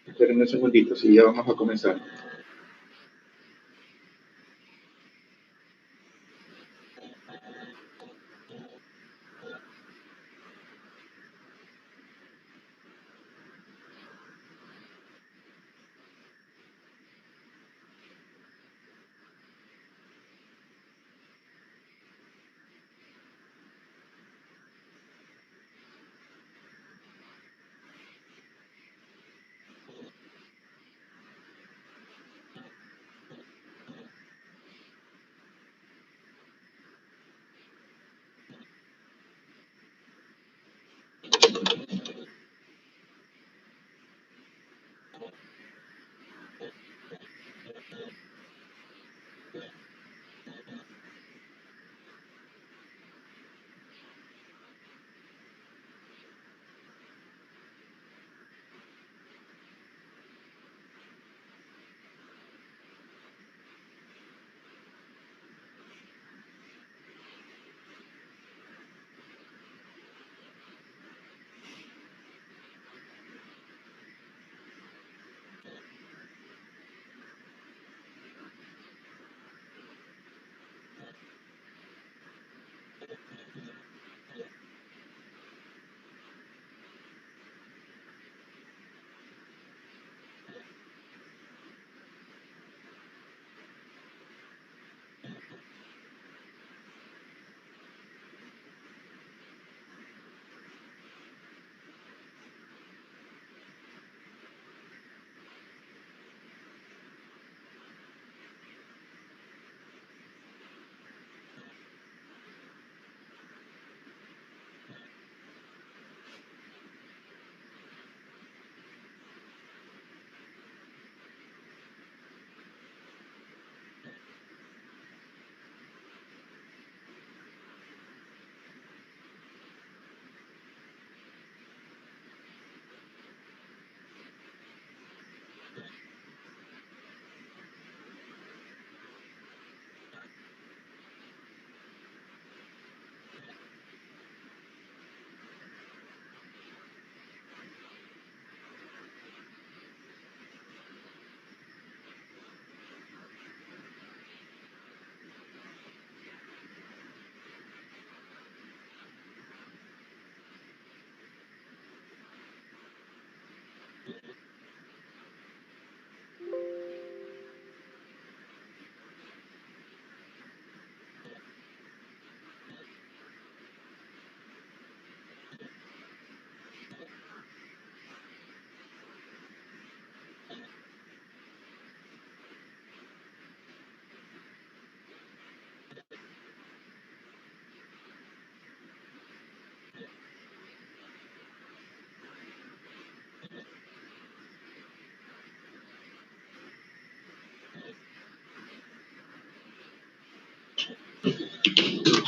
Esperen un segundito, sí, ya vamos a comenzar.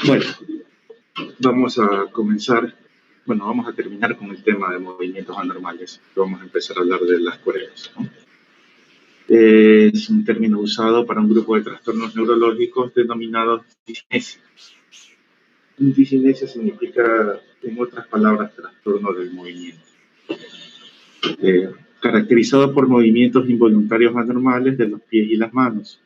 Bueno, vamos a comenzar, vamos a terminar con el tema de movimientos anormales. Vamos a empezar a hablar de las coreas, ¿no? Es un término usado para un grupo de trastornos neurológicos denominados disinesia. Disinesia significa, en otras palabras, trastorno del movimiento. Caracterizado por movimientos involuntarios anormales de los pies y las manos,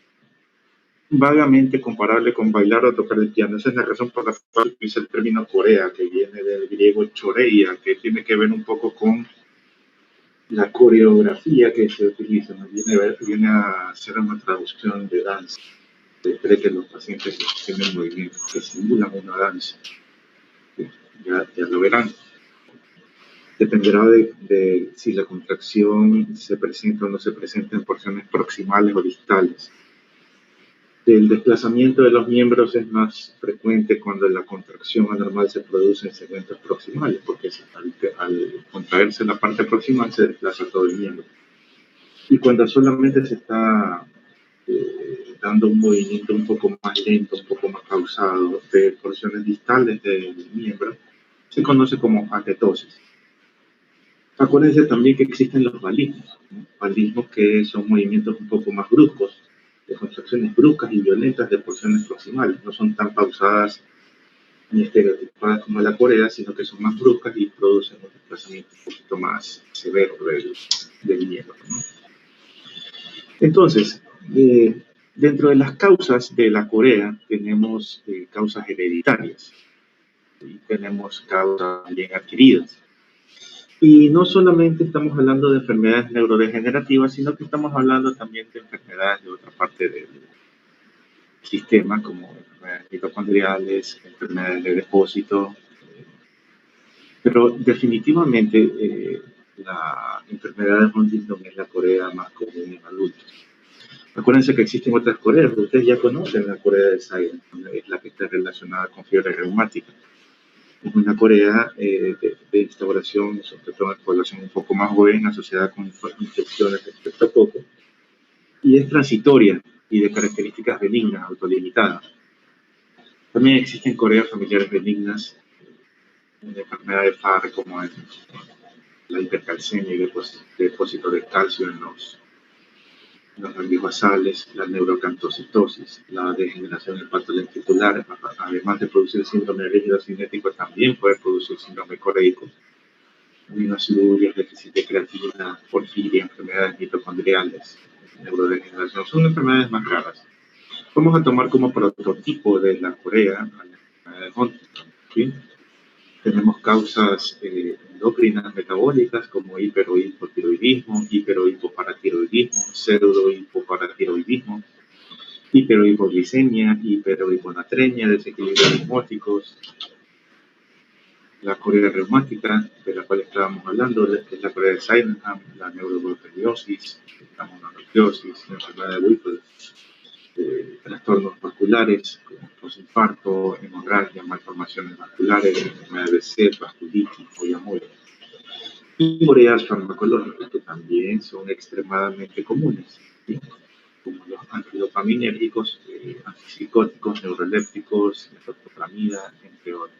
vagamente comparable con bailar o tocar el piano. Esa es la razón por la cual utiliza el término corea, que viene del griego choreia, que tiene que ver un poco con la coreografía que se utiliza, ¿no? Viene a ser una traducción de danza. Se cree que los pacientes tienen movimientos que simulan una danza. Ya lo verán. Dependerá de si la contracción se presenta o no se presenta en porciones proximales o distales. El desplazamiento de los miembros es más frecuente cuando la contracción anormal se produce en segmentos proximales, porque al contraerse la parte proximal se desplaza todo el miembro. Y cuando solamente se está dando un movimiento un poco más lento, un poco más pausado de porciones distales del miembro, se conoce como atetosis. Acuérdense también que existen los balismos, ¿no? Balismos que son movimientos un poco más bruscos, de contracciones bruscas y violentas de porciones proximales. No son tan pausadas ni estereotipadas como la corea, sino que son más bruscas y producen un desplazamiento un poquito más severo del miembro, ¿no? Entonces, dentro de las causas de la corea tenemos causas hereditarias y tenemos causas bien adquiridas. Y no solamente estamos hablando de enfermedades neurodegenerativas, sino que estamos hablando también de enfermedades de otra parte del sistema, como enfermedades mitocondriales, enfermedades de depósito. Pero definitivamente la enfermedad de Huntington es la corea más común en adultos. Acuérdense que existen otras coreas, ustedes ya conocen la corea de Sayre, es la que está relacionada con fiebre reumática. Es una corea de instauración, sobre todo en población un poco más joven, asociada con infecciones de estreptococo, y es transitoria y de características benignas, autolimitadas. También existen coreas familiares benignas de enfermedades FAR, como la hipercalcemia y depósito de calcio en los ganglios basales, la neurocantocitosis, la degeneración hepatolenticular, además de producir síndrome de rígido cinético, también puede producir síndrome coreico, aminoaciduria, déficit de creatina, porfiria, enfermedades mitocondriales, neurodegeneración. Son enfermedades más raras. Vamos a tomar como prototipo de la corea a la enfermedad de Huntington, ¿sí? Tenemos causas endocrinas metabólicas como hiper o hipotiroidismo, hiper o hipoparatiroidismo, pseudo hipoparatiroidismo, hiper o hipoglicemia, hiper o hiponatremia, desequilibrios osmóticos, la corea reumática, de la cual estábamos hablando, que es la corea de Sydenham, la neuroborreliosis, la mononucleosis, la enfermedad de Whipple, trastornos vasculares, como posinfarto, hemorragia, malformaciones vasculares, enfermedad de sed, vasculitis, Moyamoya. Y coreas farmacológicas, que también son extremadamente comunes, ¿sí? Como los antidopaminérgicos, antipsicóticos, neurolépticos, metoclopramida, entre otros.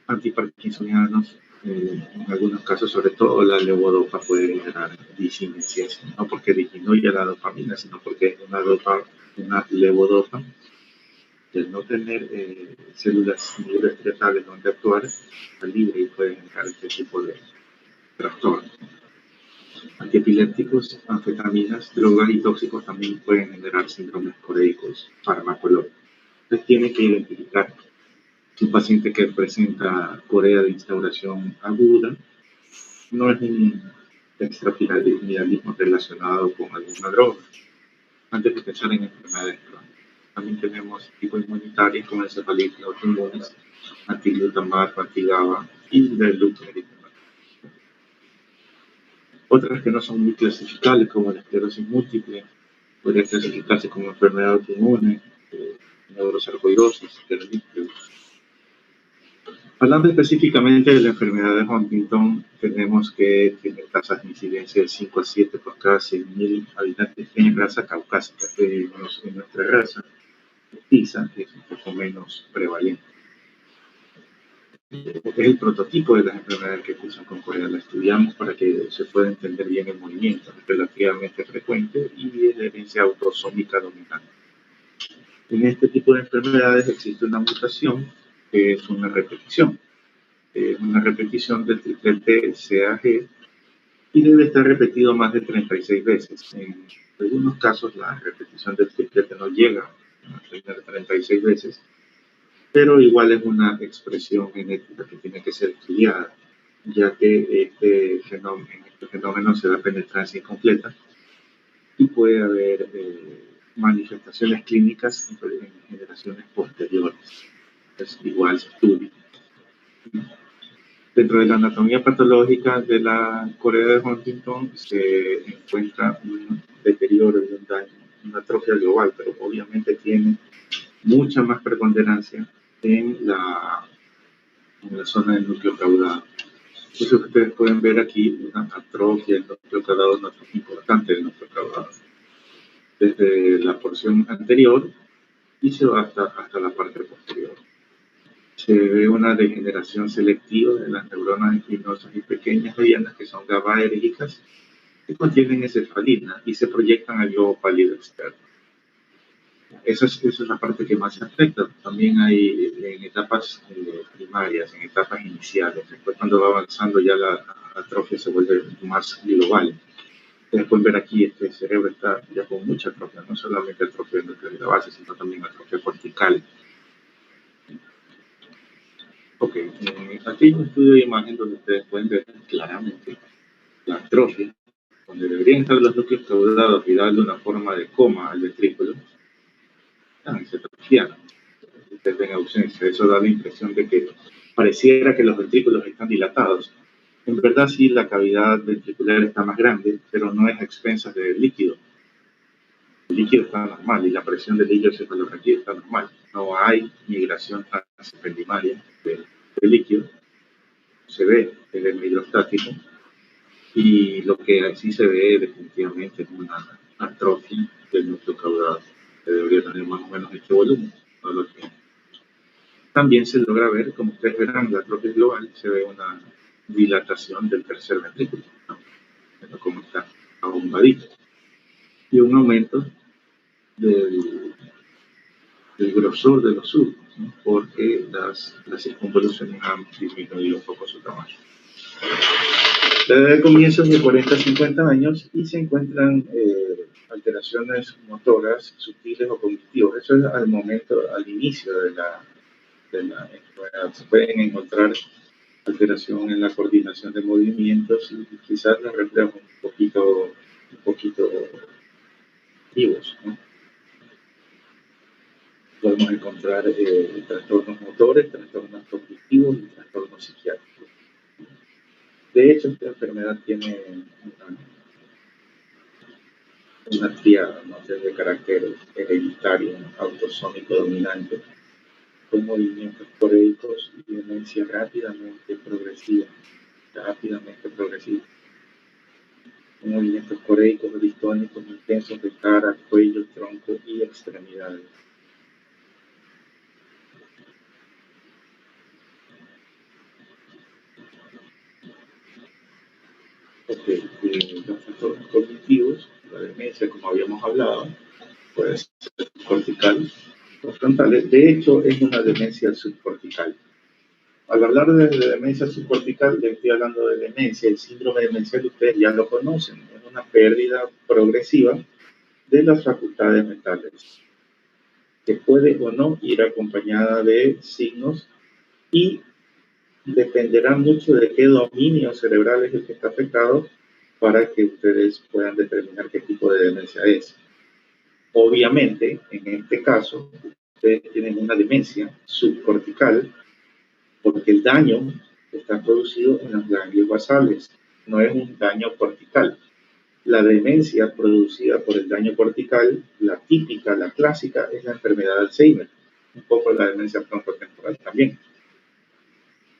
Antiparkinsonianos, en algunos casos, sobre todo la levodopa puede generar disinesia, no porque disminuya la dopamina, sino porque es una levodopa, de no tener células neuroestretales donde actuar, está libre y puede generar este tipo de trastornos. Antiepilépticos, anfetaminas, drogas y tóxicos también pueden generar síndromes coreicos farmacológicos. Entonces tiene que identificar un paciente que presenta corea de instauración aguda, no es un extrapiralismo relacionado con alguna droga, antes de pensar en enfermedades crónicas. También tenemos tipos inmunitarios como encefalitis autoinmunes, antiglutamato, antigaba y del luto medicamentoso. Otras que no son muy clasificables, como la esclerosis múltiple, podría clasificarse como enfermedad autoinmune, neurosarcoidosis, esclerosis. Hablando específicamente de la enfermedad de Huntington, tenemos que tiene tasas de incidencia de 5 a 7 por cada 100.000 habitantes en raza caucásica, en nuestra raza. PISA, que es un poco menos prevalente. Es el prototipo de las enfermedades que cursan con corea. La estudiamos para que se pueda entender bien el movimiento, es relativamente frecuente y es de herencia autosómica dominante. En este tipo de enfermedades existe una mutación que es una repetición del triplete CAG y debe estar repetido más de 36 veces. En algunos casos la repetición del triplete no llega a 36 veces, pero igual es una expresión genética que tiene que ser estudiada, ya que este fenómeno se da penetrancia incompleta y puede haber manifestaciones clínicas en generaciones posteriores. Es igual se estudia. Dentro de la anatomía patológica de la Corea de Huntington se encuentra un deterioro y un daño, una atrofia global, pero obviamente tiene mucha más preponderancia en la zona del núcleo caudado. Entonces ustedes pueden ver aquí una atrofia del núcleo caudado, una atrofia importante del núcleo caudado, desde la porción anterior y se va hasta la parte posterior. Se ve una degeneración selectiva de las neuronas espinosas y pequeñas medianas que son GABAérgicas que contienen encefalina y se proyectan al globo pálido externo. Esa es la parte que más se afecta. También hay en etapas primarias, en etapas iniciales. Después, cuando va avanzando, ya la atrofia se vuelve más global. Ustedes pueden ver aquí, este cerebro está ya con mucha atrofia, no solamente atrofia de la base, sino también atrofia cortical. Ok, aquí hay un estudio de imagen donde ustedes pueden ver claramente la atrofia, donde deberían estar los núcleos caudalados y darle una forma de coma al ventrículo, se atrofiaron. Ustedes ven ausencia. Eso da la impresión de que pareciera que los ventrículos están dilatados. En verdad sí, la cavidad ventricular está más grande, pero no es a expensas del líquido. El líquido está normal y la presión del líquido cefalorraquídeo está normal. No hay migración transependimarias del líquido. Se ve el hidrostático y lo que sí se ve definitivamente es una atrofia del núcleo caudado, que debería tener más o menos este volumen. No lo tiene. También se logra ver, como ustedes verán, la atrofia global, se ve una dilatación del tercer ventrículo, ¿no? Como está abombadito, y un aumento del, del grosor de los surcos, ¿no? Porque las circunvoluciones han disminuido un poco su tamaño. La edad de comienzo es de 40 a 50 años y se encuentran alteraciones motoras sutiles o cognitivas. Eso es al momento, al inicio de la enfermedad. Se pueden encontrar alteración en la coordinación de movimientos y quizás los reflejos un poquito vivos, ¿no? Podemos encontrar trastornos motores, trastornos cognitivos y trastornos psiquiátricos. De hecho, esta enfermedad tiene una triada, ¿no? De carácter hereditario, autosómico dominante, con movimientos coreicos y demencia rápidamente progresiva. Movimientos coreicos distónicos intensos de cara, cuello, tronco y extremidades. Ok, los trastornos cognitivos, la demencia, como habíamos hablado, puede ser cortical o frontal. De hecho, es una demencia subcortical. Al hablar de demencia subcortical, ya estoy hablando de demencia. El síndrome demencial ustedes ya lo conocen. Es una pérdida progresiva de las facultades mentales, que puede o no ir acompañada de signos y dependerá mucho de qué dominio cerebral es el que está afectado para que ustedes puedan determinar qué tipo de demencia es. Obviamente, en este caso, ustedes tienen una demencia subcortical porque el daño está producido en los ganglios basales, no es un daño cortical. La demencia producida por el daño cortical, la típica, la clásica, es la enfermedad de Alzheimer, un poco la demencia frontotemporal también.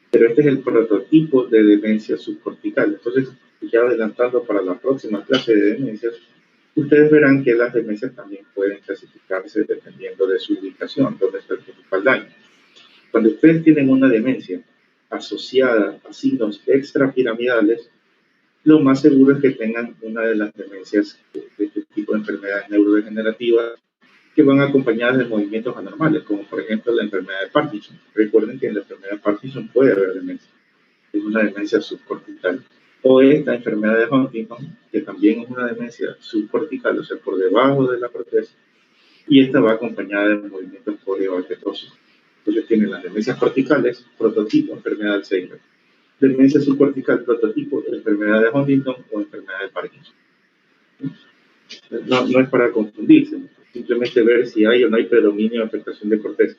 Pero este es el prototipo de demencia subcortical. Entonces, ya adelantando para la próxima clase de demencias, Ustedes verán que las demencias también pueden clasificarse dependiendo de su ubicación, donde está el principal daño. Cuando ustedes tienen una demencia asociada a signos extrapiramidales, lo más seguro es que tengan una de las demencias de este tipo de enfermedades neurodegenerativas que van acompañadas de movimientos anormales, como por ejemplo la enfermedad de Parkinson. Recuerden que en la enfermedad de Parkinson puede haber demencia, es una demencia subcortical. O esta enfermedad de Huntington, que también es una demencia subcortical, o sea, por debajo de la corteza, y esta va acompañada de movimientos coreoarquetóxicos. Entonces tienen las demencias corticales, prototipo, enfermedad de Alzheimer. Demencia subcortical, prototipo, enfermedad de Huntington o enfermedad de Parkinson. No es para confundirse, simplemente ver si hay o no hay predominio de afectación de corteza.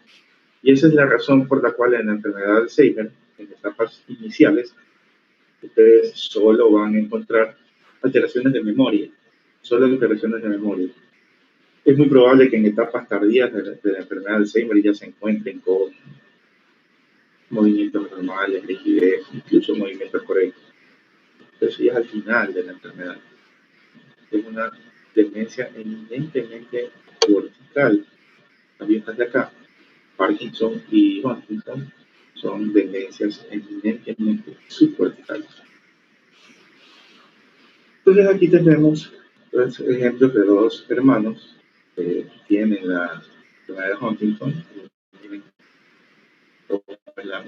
Y esa es la razón por la cual en la enfermedad de Alzheimer, en etapas iniciales, ustedes solo van a encontrar alteraciones de memoria, solo alteraciones de memoria. Es muy probable que en etapas tardías de la enfermedad de Alzheimer ya se encuentren con movimientos normales, rigidez, incluso movimientos correctos. Eso ya es al final de la enfermedad. Es una demencia eminentemente cortical. También estás de acá. Parkinson y Huntington son demencias eminentemente subcorticales. Entonces aquí tenemos dos ejemplos de dos hermanos que tienen la enfermedad de Huntington. Tienen la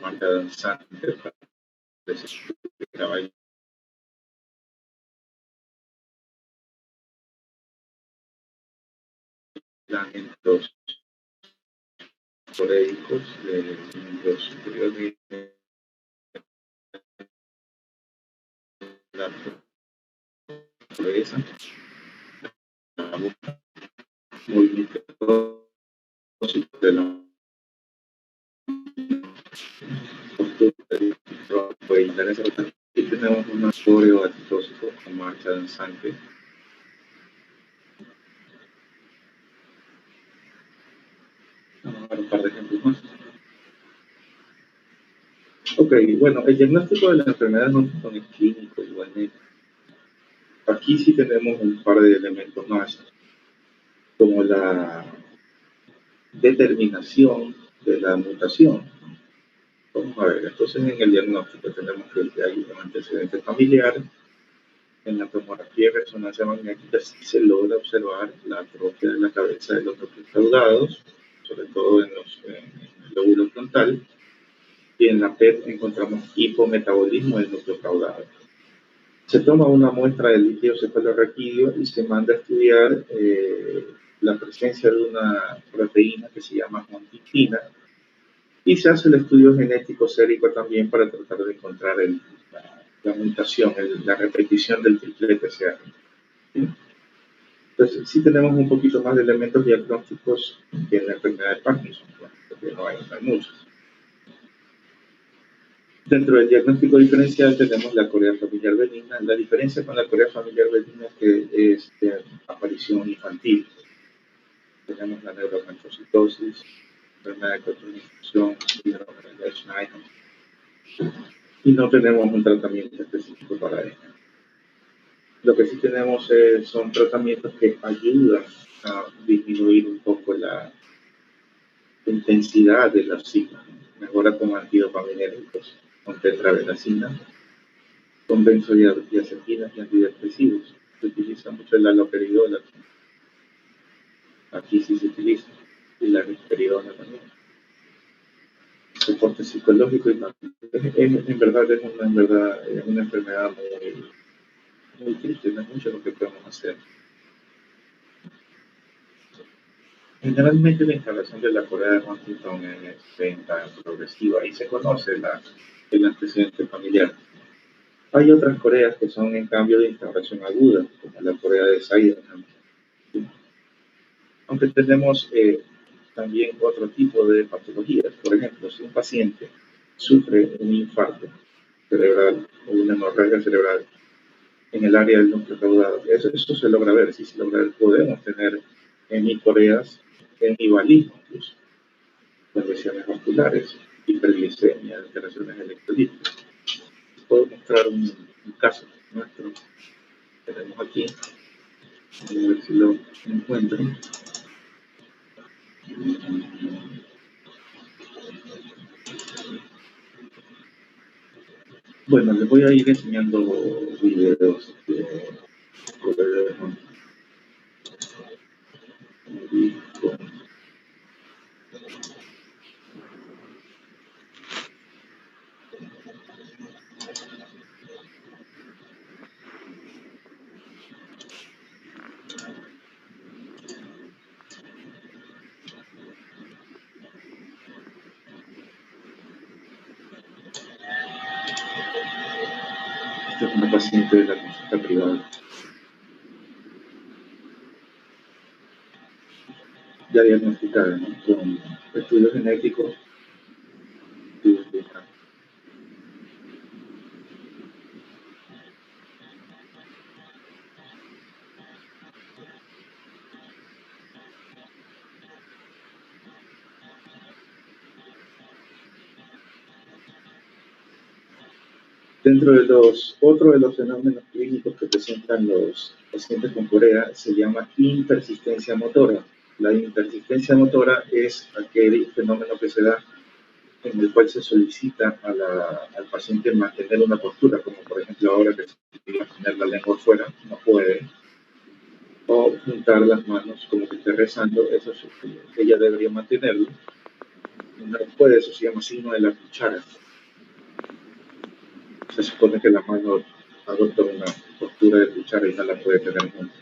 marca danzante para de caballo. Lamentos coréicos de miembros superiores de la cabeza, la boca, movimiento de la y tenemos un coreoarquetóxico con marcha danzante. Vamos a ver un par de ejemplos más. Ok, bueno, el diagnóstico de la enfermedad de Huntington es clínico igualmente. Aquí sí tenemos un par de elementos más, como la determinación de la mutación. Vamos a ver, entonces en el diagnóstico tenemos que hay un antecedente familiar. En la tomografía de resonancia magnética sí se logra observar la atrofia de la cabeza de los núcleos caudados, sobre todo en el lóbulo frontal, y en la PET encontramos hipometabolismo del núcleo caudado. Se toma una muestra del líquido cefalorraquídeo y se manda a estudiar la presencia de una proteína que se llama huntingtina, y se hace el estudio genético sérico también para tratar de encontrar la mutación, la repetición del triplete SEA. Entonces, sí tenemos un poquito más de elementos diagnósticos que en la enfermedad de Parkinson, porque no hay muchos. Dentro del diagnóstico diferencial tenemos la corea familiar benigna. La diferencia con la corea familiar benigna es que es de aparición infantil. Tenemos la neurocantrocitosis, enfermedad de coagulación, y no tenemos un tratamiento específico para esto. Lo que sí tenemos son tratamientos que ayudan a disminuir un poco la intensidad de los signos. Mejora con antidopaminérgicos, con tetrabenazina, con benzodiazepinas y antidepresivos. Se utiliza mucho el haloperidol. Aquí sí se utiliza. Y la risperidona también. Soporte psicológico y también. En verdad es una enfermedad muy triste, no es mucho lo que podemos hacer. Generalmente la instalación de la corea de Huntington es lenta, progresiva y se conoce el antecedente familiar. Hay otras coreas que son en cambio de instauración aguda, como la corea de Sydenham. Aunque tenemos también otro tipo de patologías. Por ejemplo, si un paciente sufre un infarto cerebral o una hemorragia cerebral en el área del núcleo caudado, eso se logra ver, sí se logra ver. Podemos tener hemicoreas, hemivalismo incluso, con lesiones vasculares, hiperglicemia, alteraciones electrolíticas. Puedo mostrar un caso. nuestro. Tenemos aquí, a ver si lo encuentro. Bueno, les voy a ir enseñando videos de Corea con esta es una paciente de la consulta privada, ya diagnosticada, ¿no? Con estudios genéticos, estudios de Dentro de otro de los fenómenos clínicos que presentan los pacientes con Corea se llama impersistencia motora. La impersistencia motora es aquel fenómeno que se da en el cual se solicita al paciente mantener una postura, como por ejemplo ahora que se quiere mantener la lengua fuera, no puede, o juntar las manos como que esté rezando, eso es, ella debería mantenerlo, no puede, eso se llama signo de la cuchara. Se supone que la mano adopta una postura de cuchara y no la puede tener junta.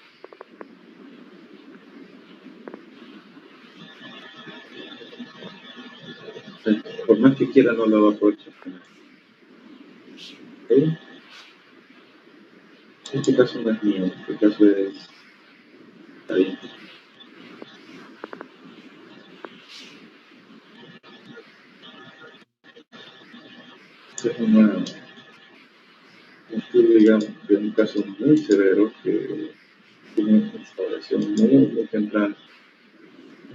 Por más que quiera, no la va a poder sostener. ¿Okay? Este caso no es mío, este caso es ahí. Este es un estudio ya de un caso muy severo que tiene una instauración muy temprana.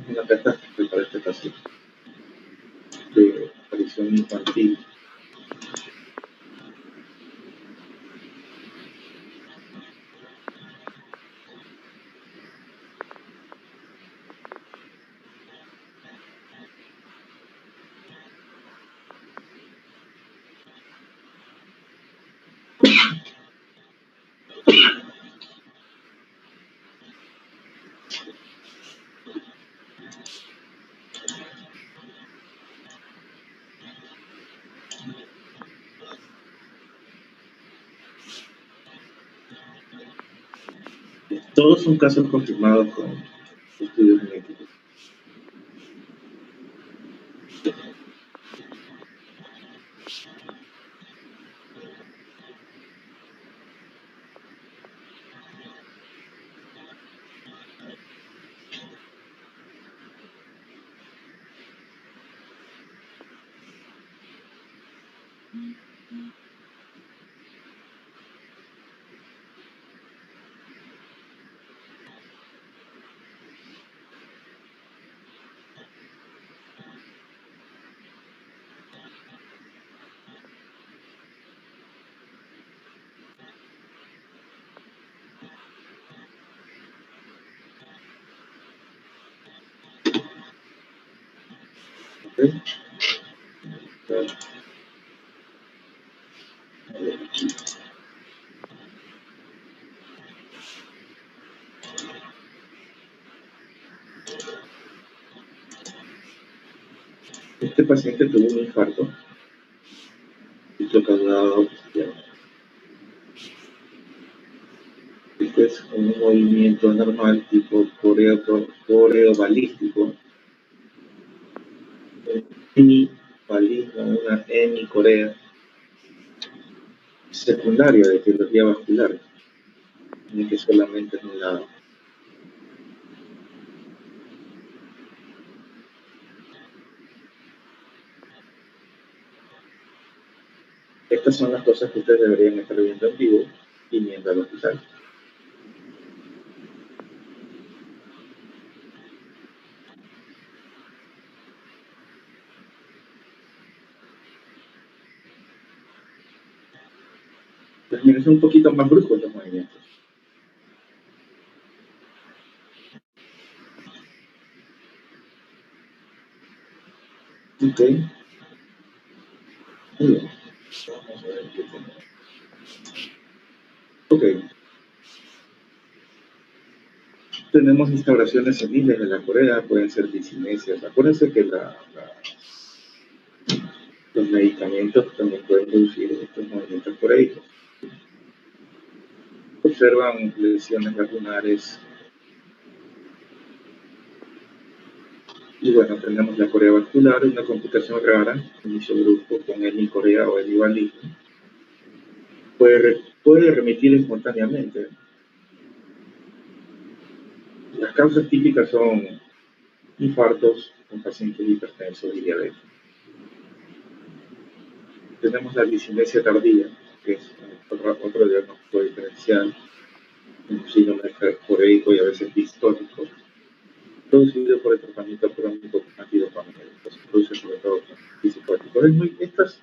Es una catástrofe para este caso de aparición infantil. Todos son casos confirmados con estudios genéticos. ¿Okay? Este paciente tuvo un infarto y fue causado. Este es un movimiento normal tipo coreobalístico, hemibalismo, una hemicorea secundaria de etiología vascular, en el que solamente es un lado. Estas son las cosas que ustedes deberían estar viendo en vivo viniendo al hospital. También son un poquito más bruscos los movimientos. Ok, muy bien. Vamos a ver qué tenemos. Ok, tenemos instauraciones seniles en la Corea, pueden ser disinesias. Acuérdense que los medicamentos también pueden producir estos movimientos coreicos. Observan lesiones lacunares. Y bueno, tenemos la corea vascular, una complicación rara, inicio brusco con hemicorea o hemivalismo. Puede remitir espontáneamente. Las causas típicas son infartos con pacientes hipertensos y diabetes. Tenemos la disinesia tardía, que es otro diagnóstico diferencial, un síndrome coreico y a veces distónico, producido por el tratamiento crónico con antidopamínicos, se produce sobre todo con psicóticos.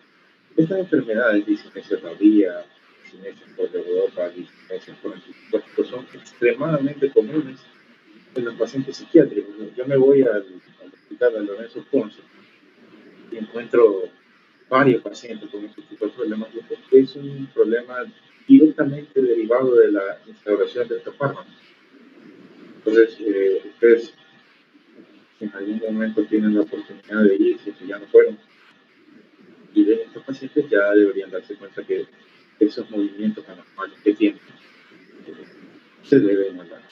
Estas enfermedades, disinesia tardía, disinesia por levodopa, disinesia por antipsicóticos, son extremadamente comunes en los pacientes psiquiátricos. Yo me voy al hospital de Lorenzo Ponce y encuentro varios pacientes con este tipo de problemas, porque es un problema directamente derivado de la instauración de estos fármacos. Entonces, ustedes en algún momento tienen la oportunidad de ir, si ya no fueron, y ven estos pacientes, ya deberían darse cuenta que esos movimientos anormales que tienen se deben a la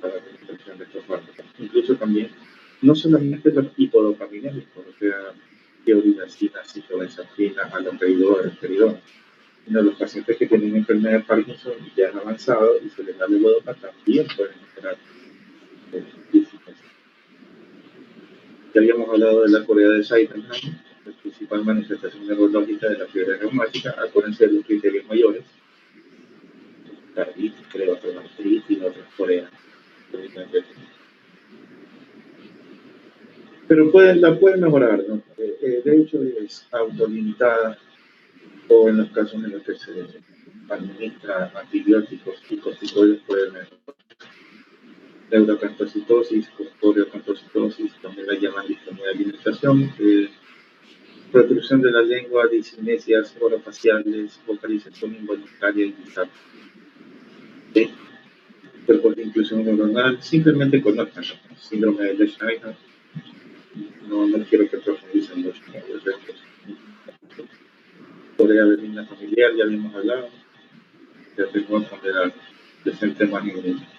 administración de estos fármacos. Incluso también, no solamente los hipodopaminérgicos, o sea, tiorinacina, citrobenzafina, aloperidol, risperidol, sino los pacientes que tienen enfermedad de Parkinson ya han avanzado y se les da levodopa también pueden generar disciplina. Ya habíamos hablado de la Corea de Sydenham, la principal manifestación neurológica de la fiebre reumática. Acuérdense de los criterios mayores: carditis, creotornartritis y otras coreas. Pero la pueden mejorar, ¿no? De hecho, es autolimitada, o en los casos en los que se administra antibióticos y corticoides pueden mejorar. Neurocantocitosis, coreocantocitosis, también la llaman distonía de alimentación, protrusión de la lengua, disinesias orofaciales, vocalización involuntaria y guitarra. Cuerpos de inclusión neuronal, simplemente conozcan el síndrome de Schneider. No quiero que profundicen mucho en el resto. Corea benigna familiar, ya habíamos hablado. Ya tengo que poner presente más en.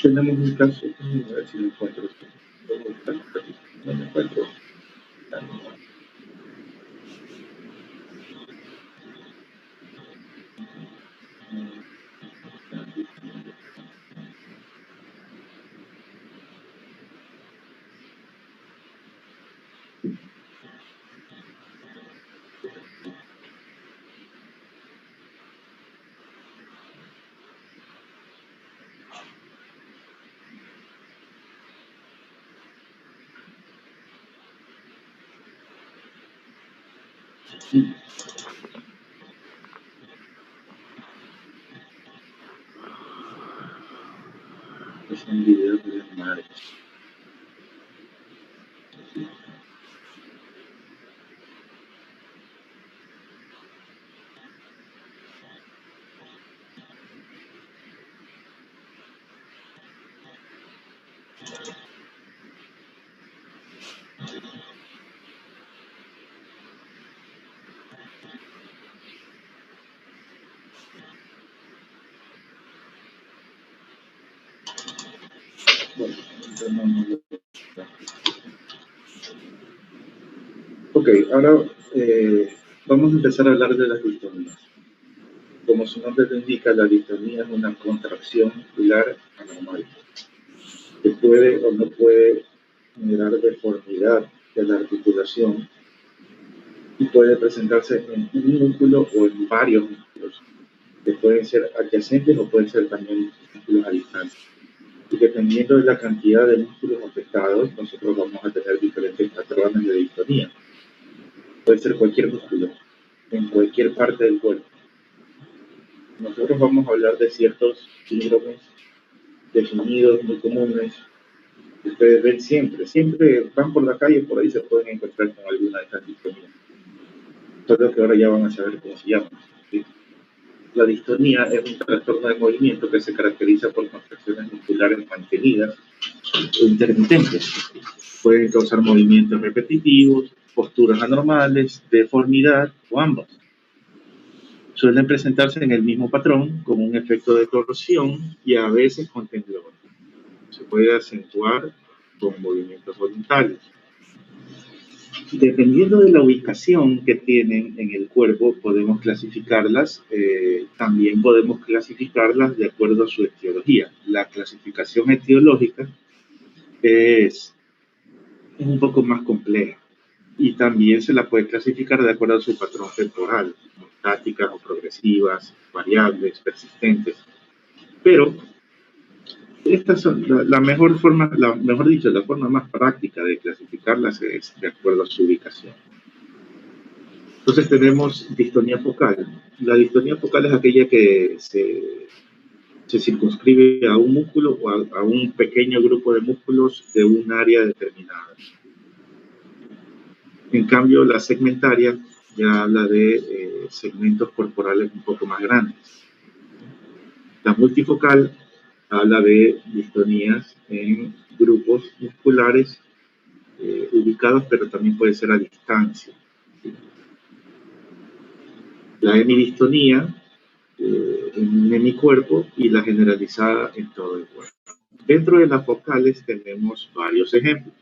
Tenemos un caso, a ver si lo encuentro. No me encuentro. Es un video de madres. Bueno, ok, ahora vamos a empezar a hablar de las distonías. Como su nombre lo indica, la distonía es una contracción muscular anormal que puede o no puede generar deformidad de la articulación y puede presentarse en un músculo o en varios músculos, que pueden ser adyacentes o pueden ser también músculos a distancia. Y dependiendo de la cantidad de músculos afectados, nosotros vamos a tener diferentes patrones de distonía. Puede ser cualquier músculo, en cualquier parte del cuerpo. Nosotros vamos a hablar de ciertos síndromes definidos, muy comunes, que ustedes ven siempre van por la calle, por ahí se pueden encontrar con alguna de estas distonías. Solo que ahora ya van a saber cómo se llama. ¿Sí? La distonía es un trastorno de movimiento que se caracteriza por contracciones musculares mantenidas o intermitentes. Pueden causar movimientos repetitivos, posturas anormales, deformidad o ambas. Suelen presentarse en el mismo patrón como un efecto de torsión y a veces con temblor. Se puede acentuar con movimientos voluntarios. Dependiendo de la ubicación que tienen en el cuerpo, podemos clasificarlas, también podemos clasificarlas de acuerdo a su etiología. La clasificación etiológica es un poco más compleja y también se la puede clasificar de acuerdo a su patrón temporal, como estáticas o progresivas, variables, persistentes. Pero estas son la mejor forma, mejor dicho, la forma más práctica de clasificarlas es de acuerdo a su ubicación. Entonces tenemos distonía focal. La distonía focal es aquella que se circunscribe a un músculo o a un pequeño grupo de músculos de un área determinada. En cambio, la segmentaria ya habla de segmentos corporales un poco más grandes. La multifocal habla de distonías en grupos musculares ubicados, pero también puede ser a distancia. La hemidistonía en hemicuerpo y la generalizada en todo el cuerpo. Dentro de las focales tenemos varios ejemplos.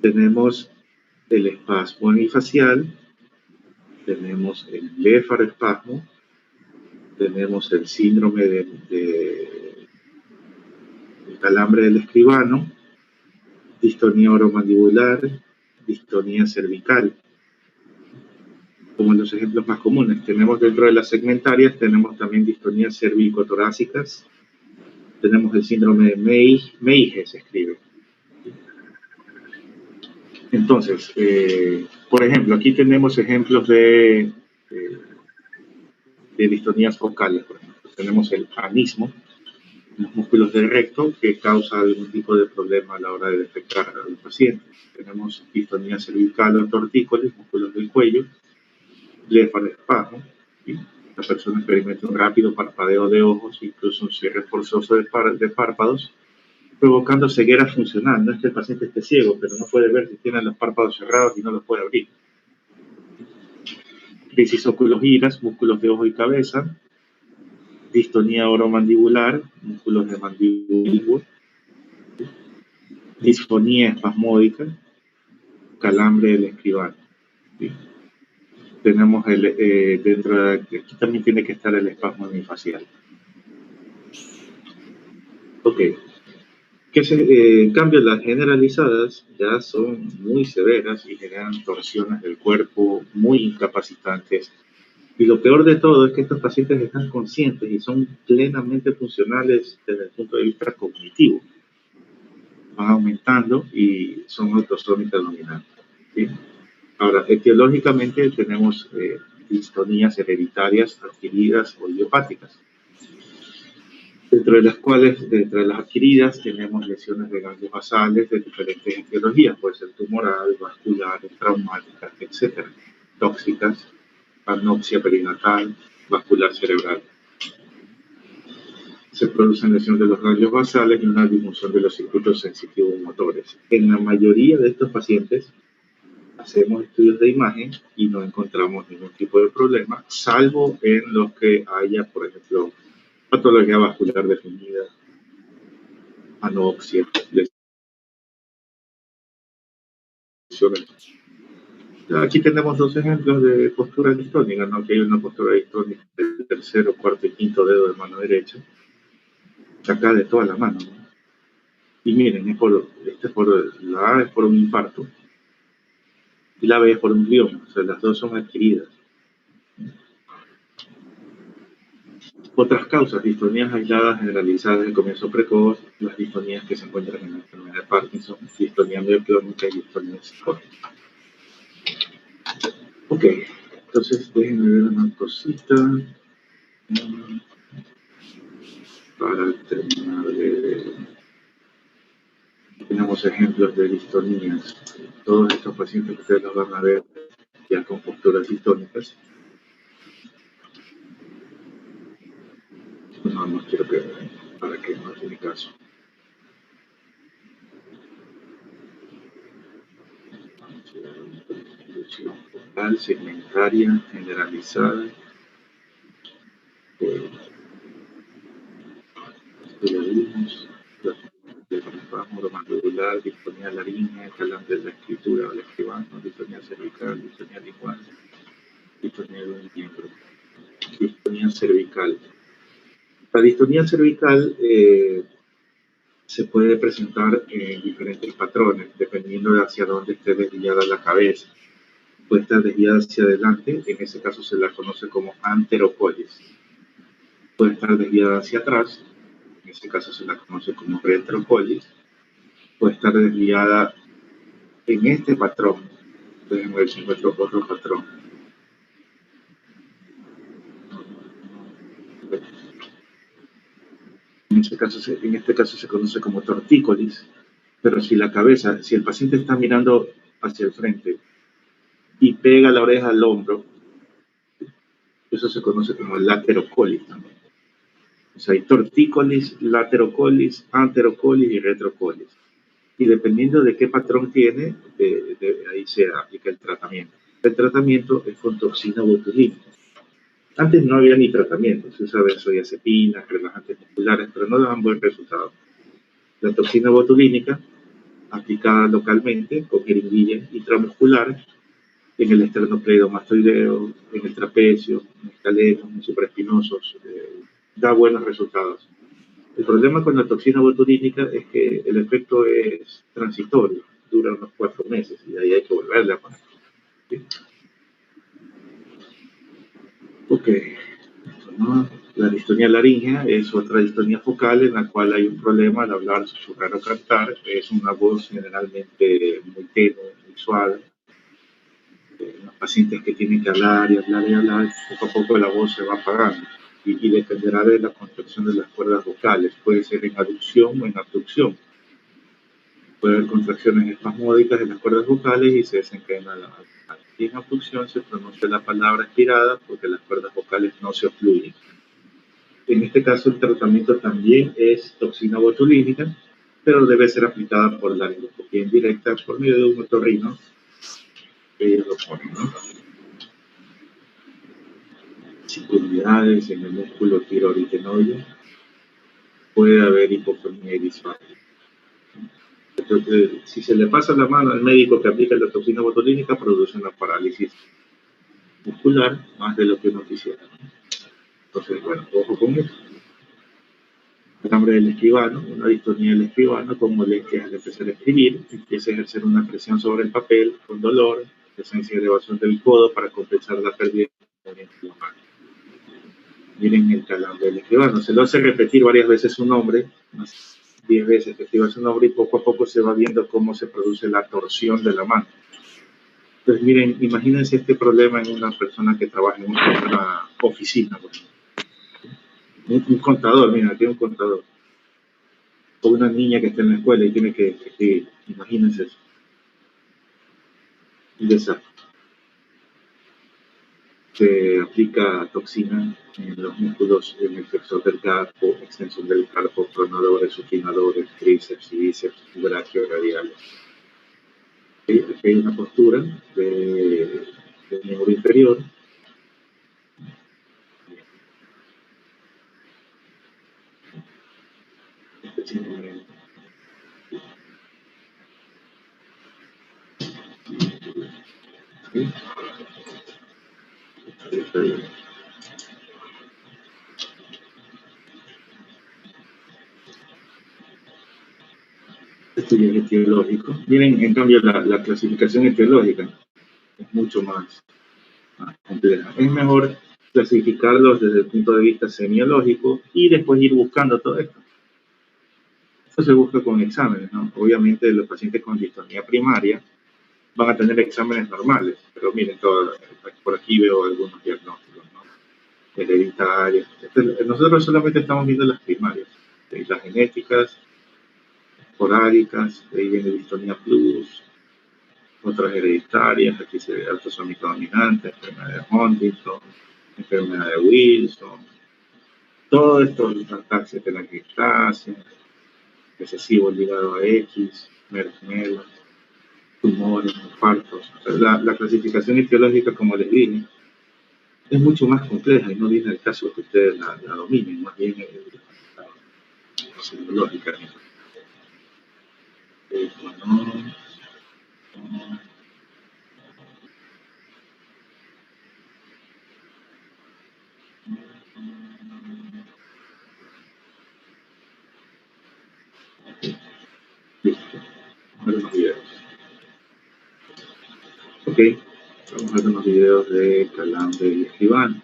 Tenemos el espasmo hemifacial, tenemos el blefaroespasmo, tenemos el síndrome de calambre del escribano, distonía oromandibular, distonía cervical. Como los ejemplos más comunes, tenemos dentro de las segmentarias, tenemos también distonías cervicotorácicas, tenemos el síndrome de Meige, se escribe. Entonces, por ejemplo, aquí tenemos ejemplos de distonías focales. Por ejemplo, tenemos el anismo, los músculos del recto, que causa algún tipo de problema a la hora de detectar al paciente. Tenemos distonía cervical o tortícolis, músculos del cuello, blefaroespasmo. La persona experimenta un rápido parpadeo de ojos, incluso un cierre forzoso de párpados, provocando ceguera funcional. No es que el paciente esté ciego, pero no puede ver si tiene los párpados cerrados y no los puede abrir. Crisis oculogiras, músculos de ojo y cabeza, distonía oromandibular, músculos de mandíbula, disfonía espasmódica, calambre del escribano. ¿Sí? Tenemos dentro de aquí también tiene que estar el espasmo hemifacial. Ok. En cambio, las generalizadas ya son muy severas y generan torsiones del cuerpo muy incapacitantes. Y lo peor de todo es que estos pacientes están conscientes y son plenamente funcionales desde el punto de vista cognitivo. Van aumentando y son autosómica dominante. ¿Sí? Ahora, etiológicamente tenemos distonías hereditarias adquiridas o idiopáticas. Dentro de las cuales, dentro de las adquiridas, tenemos lesiones de ganglios basales de diferentes etiologías, puede ser tumoral, vascular, traumáticas, etc. Tóxicas, anoxia perinatal, vascular cerebral. Se producen lesiones de los ganglios basales y una disminución de los circuitos sensitivos motores. En la mayoría de estos pacientes hacemos estudios de imagen y no encontramos ningún tipo de problema, salvo en los que haya, por ejemplo, patología vascular definida, anoxia, lesiones. Aquí tenemos dos ejemplos de postura distónica, ¿no? Que hay una postura distónica del tercero, cuarto y quinto dedo de mano derecha, acá de toda la mano, ¿no? Y miren, la A es por un infarto y la B es por un glioma, o sea, las dos son adquiridas. Otras causas, distonías aisladas generalizadas de comienzo precoz, las distonías que se encuentran en la enfermedad de Parkinson, distonía mioclónica y distonía psicótica. Ok, entonces déjenme ver una cosita para terminar de... Tenemos ejemplos de distonías. Todos estos pacientes que ustedes los van a ver ya con posturas distónicas. No quiero que para que no tiene caso. Focal, segmentaria, generalizada. Ya vimos el trastorno mandibular, distonía laríngea, calambre de la escritura o el escribano, distonía cervical, distonía lingual, distonía de un miembro, distonía cervical. La distonía cervical se puede presentar en diferentes patrones, dependiendo de hacia dónde esté desviada la cabeza. Puede estar desviada hacia adelante, en ese caso se la conoce como anterocolis. Puede estar desviada hacia atrás, en ese caso se la conoce como retrocolis. Puede estar desviada en este patrón. Déjenme ver si encuentro otro patrón. En este caso se conoce como tortícolis, pero si la cabeza, si el paciente está mirando hacia el frente y pega la oreja al hombro, eso se conoce como laterocolis también. O sea, hay tortícolis, laterocolis, anterocolis y retrocolis. Y dependiendo de qué patrón tiene, ahí se aplica el tratamiento. El tratamiento es con toxina botulínica. Antes no había ni tratamiento, se usa benzodiazepinas, relajantes musculares, pero no daban buen resultado. La toxina botulínica, aplicada localmente con jeringuilla intramuscular en el esternocleidomastoideo, en el trapecio, en escalenos, en supraespinosos, da buenos resultados. El problema con la toxina botulínica es que el efecto es transitorio, dura unos 4 meses y ahí hay que volverle a poner. ¿Sí? Ok, ¿no? La distonía laríngea es otra distonía focal en la cual hay un problema al hablar, susurrar o cantar. Es una voz generalmente muy tenue, muy suave. Los pacientes que tienen que hablar y hablar y hablar, poco a poco la voz se va apagando y dependerá de la contracción de las cuerdas vocales. Puede ser en aducción o en abducción. Puede haber contracciones espasmódicas de las cuerdas vocales y se desencadena la abducción. Y en abducción se pronuncia la palabra expirada porque las cuerdas vocales no se ocluyen. En este caso, el tratamiento también es toxina botulínica, pero debe ser aplicada por la laringoscopía indirecta por medio de un otorrino que ellos lo ponen, ¿no? Circunvidades en el músculo tiroaritenoide, puede haber hipotonía visual. Entonces, si se le pasa la mano al médico que aplica la toxina botulínica, produce una parálisis muscular más de lo que uno quisiera. Entonces, bueno, ojo con eso. Calambre del escribano, una distonía del escribano con molestias al empezar a escribir, empieza a ejercer una presión sobre el papel con dolor, presencia de elevación del codo para compensar la pérdida de la mano. Miren el calambre del escribano, se lo hace repetir varias veces su nombre, unas 10 veces que escriba su nombre y poco a poco se va viendo cómo se produce la torsión de la mano. Entonces, miren, imagínense este problema en una persona que trabaja en una oficina, un contador, mira, aquí hay un contador, o una niña que está en la escuela y tiene que escribir, imagínense eso, un desastre. Se aplica toxina en los músculos, en el flexor del carpo, extensión del carpo, pronadores, supinadores, tríceps y bíceps, brachioradiales. Aquí hay una postura del miembro inferior. ¿Sí? Esto ya es etiológico. Miren, en cambio, la clasificación etiológica es mucho más compleja. Es mejor clasificarlos desde el punto de vista semiológico y después ir buscando todo esto. Esto se busca con exámenes, ¿no? Obviamente los pacientes con distonía primaria van a tener exámenes normales, pero miren, por aquí veo algunos diagnósticos, ¿no? Hereditarios. Nosotros solamente estamos viendo las primarias, las genéticas, esporádicas, ahí viene distonía plus, otras hereditarias, aquí se ve autosómico dominante, enfermedad de Huntington, enfermedad de Wilson, todo esto, ataxia telangiectasia, recesivo ligado a X, mermela, tumores, infartos. O sea, la clasificación etiológica, como les dije, es mucho más compleja y no viene al caso que ustedes la dominen, más bien la psicológica. No, listo, vamos a ver unos videos. Ok, vamos a ver unos videos de Calambre y Escribano.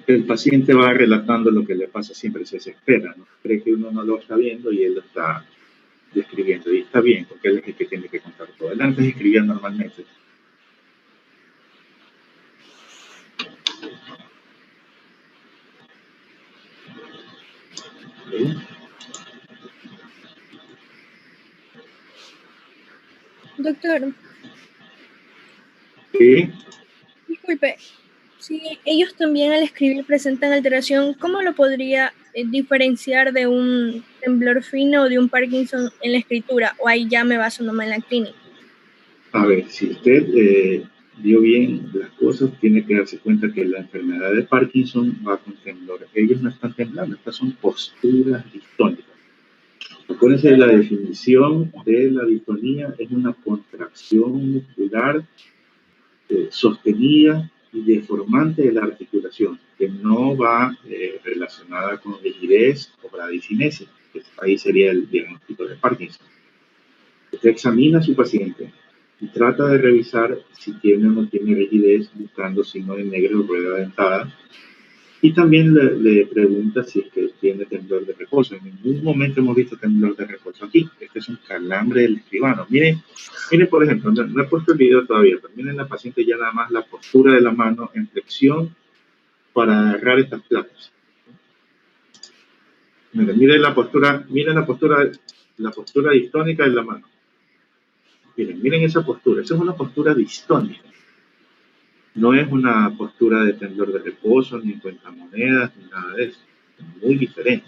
El paciente va relatando lo que le pasa, siempre se desespera, ¿no? Cree que uno no lo está viendo y él lo está describiendo. Y está bien, porque él es el que tiene que contar todo. Él antes escribía normalmente. ¿Sí? Doctor, ¿Sí? disculpe, si ellos también al escribir presentan alteración, ¿cómo lo podría diferenciar de un temblor fino o de un Parkinson en la escritura? O ahí ya me baso nomás en la clínica. A ver, si usted vio bien las cosas, tiene que darse cuenta que la enfermedad de Parkinson va con temblor. Ellos no están temblando, estas son posturas distónicas. Acuérdense de la definición de la distonía, es una contracción muscular sostenida y deformante de la articulación, que no va relacionada con rigidez o bradicinesia, que ahí sería el diagnóstico de Parkinson. Usted examina a su paciente y trata de revisar si tiene o no tiene rigidez, buscando signo de negro o rueda dentada. Y también le pregunta si es que tiene temblor de reposo. En ningún momento hemos visto temblor de reposo aquí. Este es un calambre del escribano. Miren, por ejemplo, no he puesto el video todavía, pero miren la paciente ya nada más la postura de la mano en flexión para agarrar estas placas. La postura distónica de la mano. Miren esa postura. Esa es una postura distónica. No es una postura de temblor de reposo, ni cuentamonedas, ni nada de eso. Es muy diferente.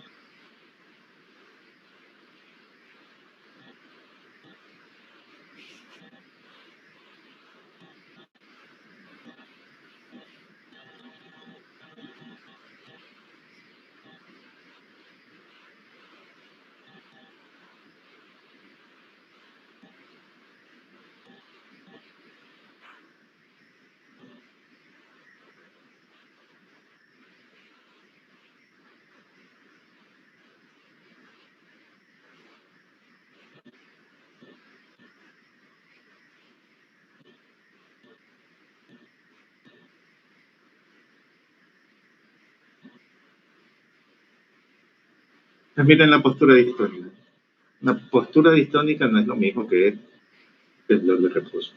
Miren la postura distónica. La postura distónica no es lo mismo que temblor de reposo.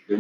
¿Sí?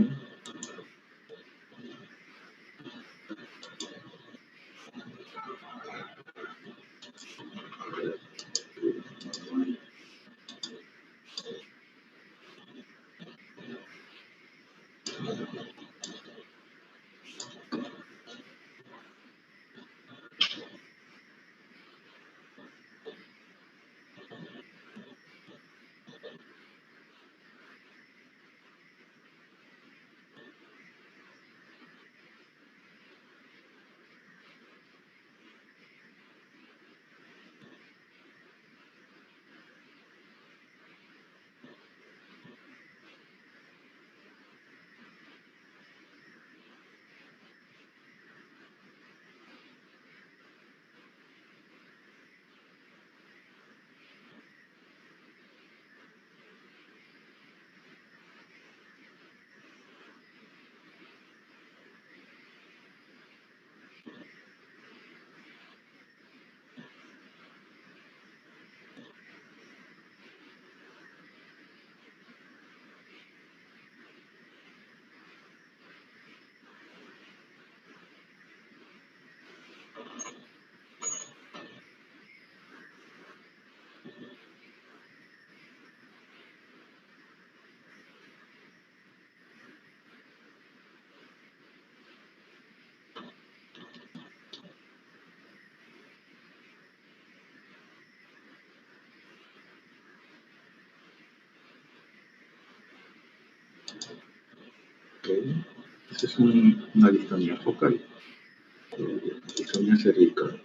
Esa es una distonía focal, distonía cervical.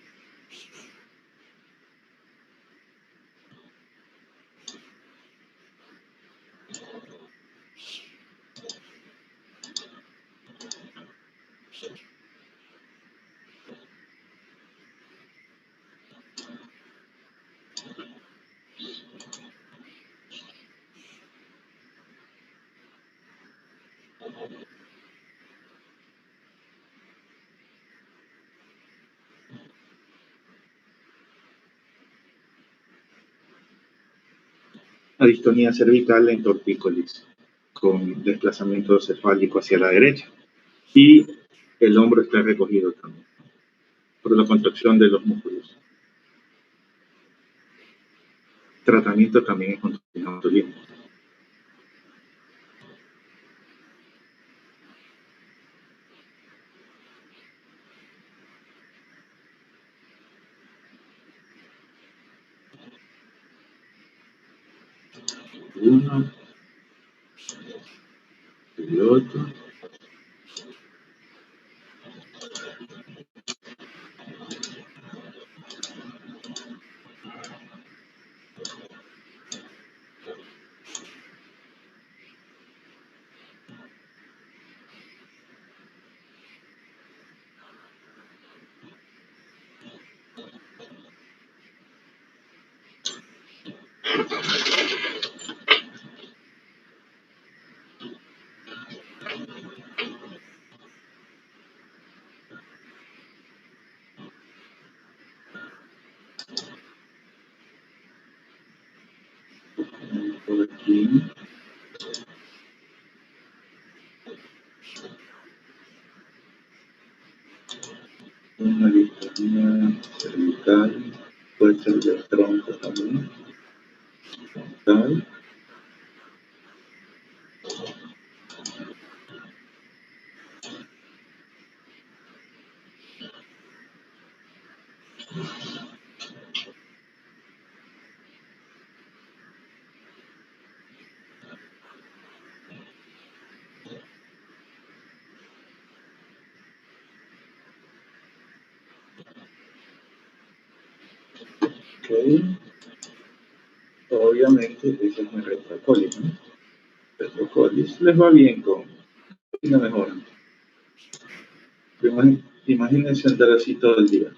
La distonía cervical en tortícolis, con desplazamiento cefálico hacia la derecha. Y el hombro está recogido también, por la contracción de los músculos. Tratamiento también es con insulina. Uno, y otro. Por aquí. Una distonía cervical, puede ser del tronco también. Frontal. Ok. Obviamente, ese es mi retrocolis, ¿no? Retrocolis les va bien con una mejora. Imagínense andar así todo el día.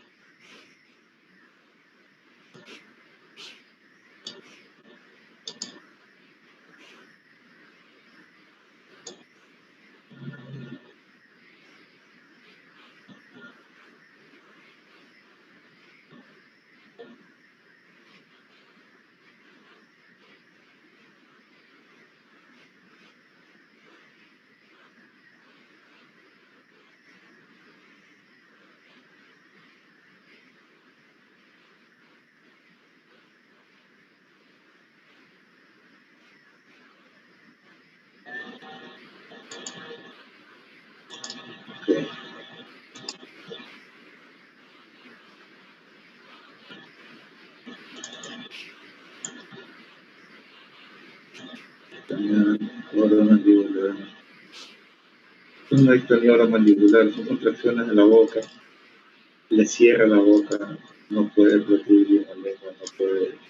Okay. Ahora mandibular. Una distonía mandibular, son contracciones de la boca, le cierra la boca, no puede fluir bien la lengua, no puede.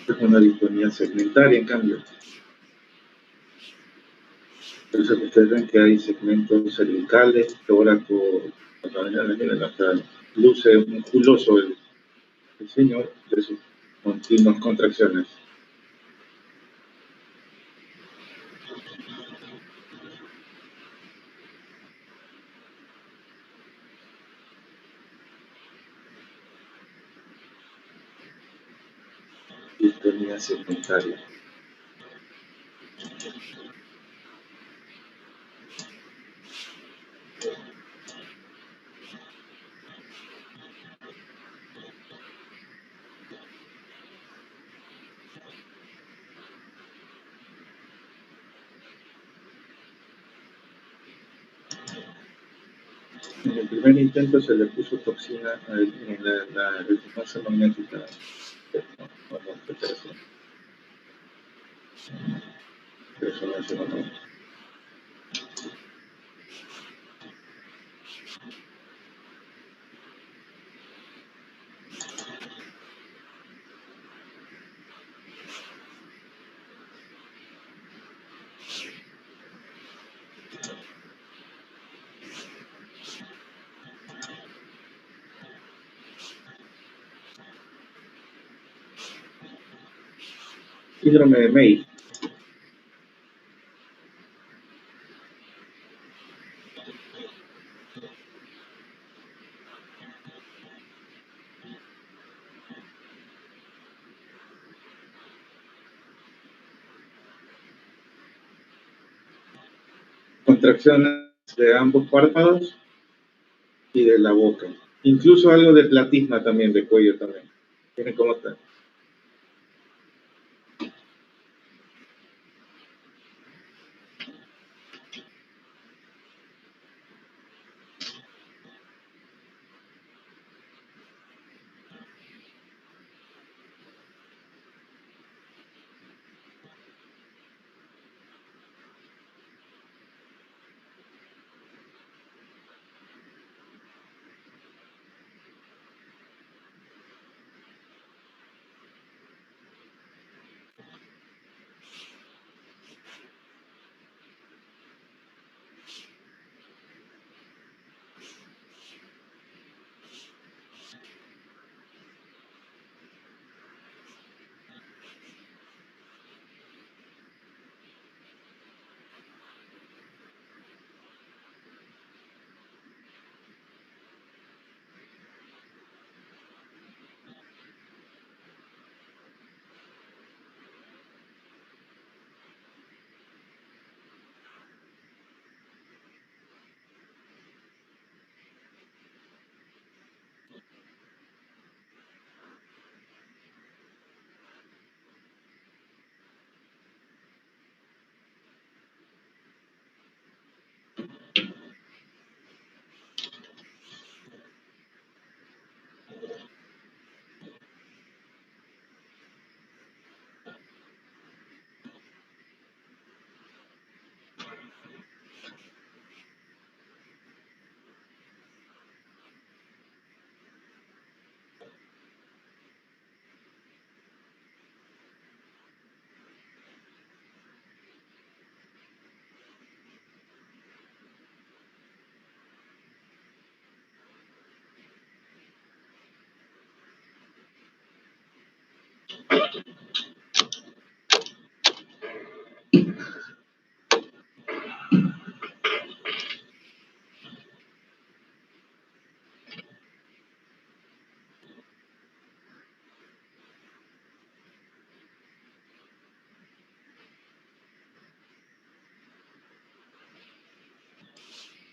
Es una distonía segmentaria, en cambio. Por eso que ustedes ven que hay segmentos cervicales, tóraco, luce musculoso el señor de sus continuas contracciones. Distonía segmentaria. En el primer intento se le puso toxina en la resonancia magnética. Resonancia magnética. Síndrome de May. Contracciones de ambos párpados y de la boca. Incluso algo de platisma también, de cuello también. Miren cómo está.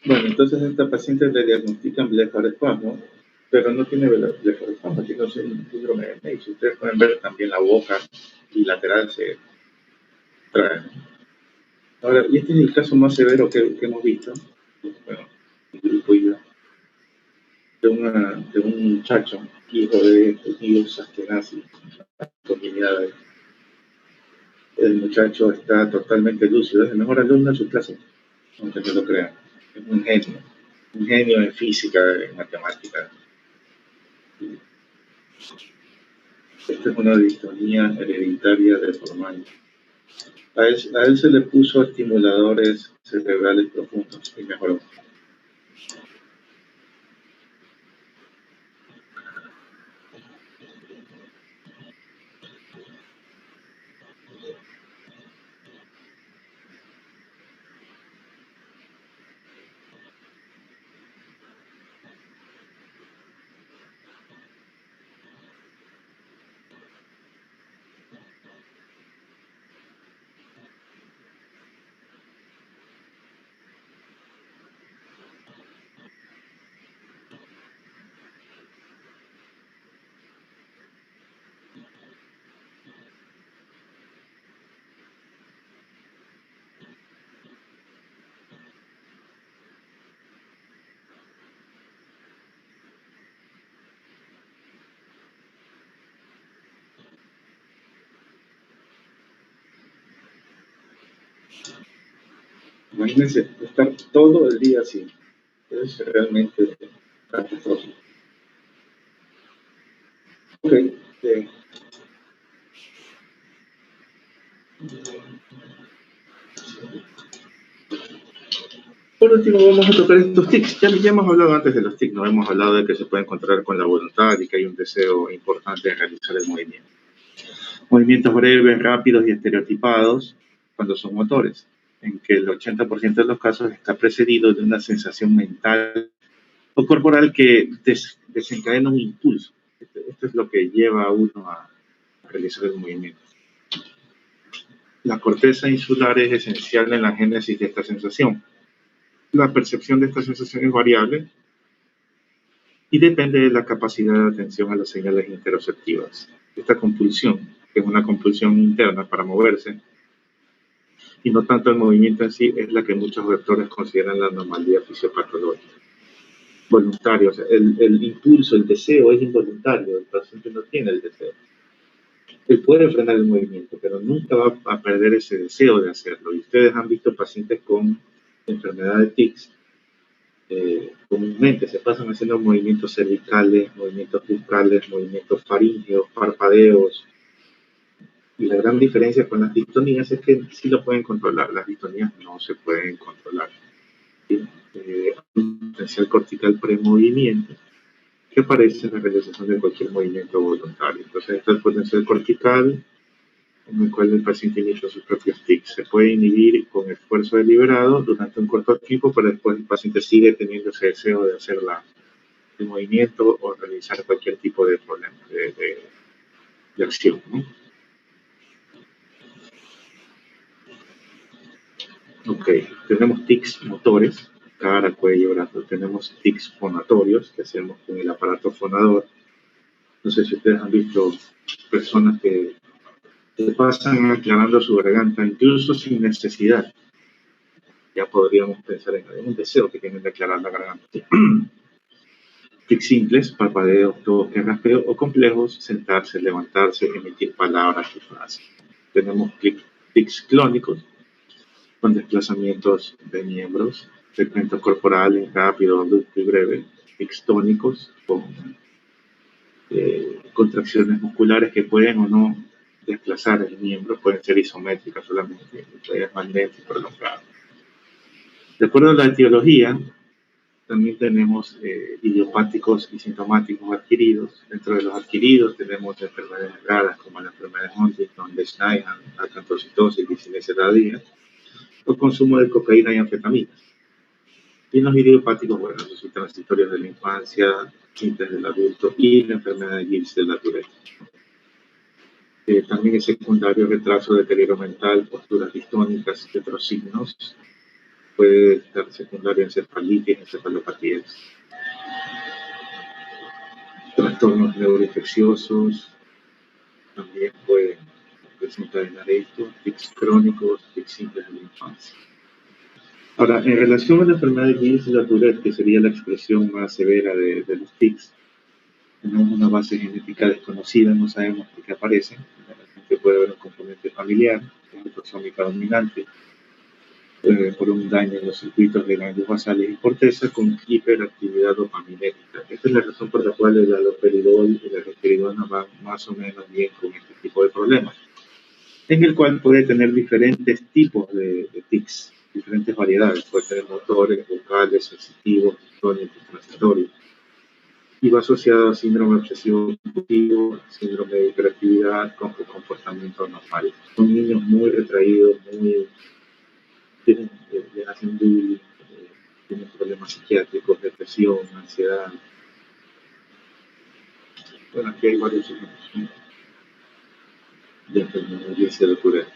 Bueno, entonces a esta paciente le diagnostican blefarospasmo, pero no tiene blefarospasmo, tiene un síndrome de Meigs. Ustedes pueden ver también la boca bilateral se trae. Ahora, y este es el caso más severo que hemos visto, bueno, el grupo y yo, de un muchacho, hijo de judíos askenazis, comunidades. El muchacho está totalmente lúcido, es el mejor alumno de su clase, aunque no lo crean. Es un genio en física, en matemáticas. Esta es una distonía hereditaria deformante. A él se le puso estimuladores cerebrales profundos y mejoró. Imagínense estar todo el día así. Es realmente catastrófico. Ok. Por último, vamos a tocar estos tics. Ya hemos hablado antes de los tics, no hemos hablado de que se pueden controlar con la voluntad y que hay un deseo importante de realizar el movimiento. Movimientos breves, rápidos y estereotipados cuando son motores, en que el 80% de los casos está precedido de una sensación mental o corporal que desencadena un impulso. Esto es lo que lleva a uno a realizar el movimiento. La corteza insular es esencial en la génesis de esta sensación. La percepción de esta sensación es variable y depende de la capacidad de atención a las señales interoceptivas. Esta compulsión, que es una compulsión interna para moverse, y no tanto el movimiento en sí, es la que muchos doctores consideran la anomalía fisiopatológica. Voluntario, o sea, el impulso, el deseo es involuntario, el paciente no tiene el deseo. Él puede frenar el movimiento, pero nunca va a perder ese deseo de hacerlo. Y ustedes han visto pacientes con enfermedad de tics, comúnmente se pasan haciendo movimientos cervicales, movimientos bucales, movimientos faríngeos, parpadeos. Y la gran diferencia con las distonías es que sí lo pueden controlar, las distonías no se pueden controlar. Un potencial cortical premovimiento que aparece en la realización de cualquier movimiento voluntario. Entonces, está el potencial cortical en el cual el paciente inicia sus propios tics. Se puede inhibir con esfuerzo deliberado durante un corto tiempo, pero después el paciente sigue teniendo ese deseo de hacer el movimiento o realizar cualquier tipo de problema, de acción, ¿no? Ok, tenemos tics motores, cara, cuello, brazos. Tenemos tics fonatorios que hacemos con el aparato fonador. No sé si ustedes han visto personas que se pasan aclarando su garganta incluso sin necesidad. Ya podríamos pensar en un deseo que tienen de aclarar la garganta. Tics simples, parpadeo, toque, raspeo, o complejos, sentarse, levantarse, emitir palabras y frases. Tenemos tics clónicos, con desplazamientos de miembros, segmentos corporales rápidos, bruscos y breves, tics tónicos, con contracciones musculares que pueden o no desplazar el miembro, pueden ser isométricas solamente, pueden más lentas y prolongadas. De acuerdo a la etiología, también tenemos idiopáticos y sintomáticos adquiridos. Dentro de los adquiridos tenemos enfermedades raras como la enfermedad de Huntington, de Schneider, acantocitosis, discinesia tardía, o consumo de cocaína y anfetaminas. Y los idiopáticos, bueno, son transitorios de la infancia, síntomas del adulto y la enfermedad de Gibbs de la Tourette. También es secundario retraso, deterioro mental, posturas distónicas y otros signos. puede estar secundario en encefalitis, encefalopatías, trastornos neuroinfecciosos, también pueden desencadenar esto, tics crónicos, tics simples de la infancia. Ahora, en relación a la enfermedad de Guillain-Barré, que sería la expresión más severa de los tics, tenemos una base genética desconocida, no sabemos por qué aparecen. Que puede haber un componente familiar, autosómica dominante, por un daño en los circuitos de ganglios basales y corteza con hiperactividad dopaminérgica. Esta es la razón por la cual el haloperidol y la risperidona van más o menos bien con este tipo de problemas, en el cual puede tener diferentes tipos de tics, diferentes variedades. Puede tener motores, vocales, sensitivos, tónicos, transitorios. Y va asociado a síndrome obsesivo compulsivo, síndrome de hiperactividad con comportamiento anormal. Son niños muy retraídos, les hacen bullying, tienen problemas psiquiátricos, depresión, ansiedad. Bueno, aquí hay varios ejemplos de enfermedad de Tourette.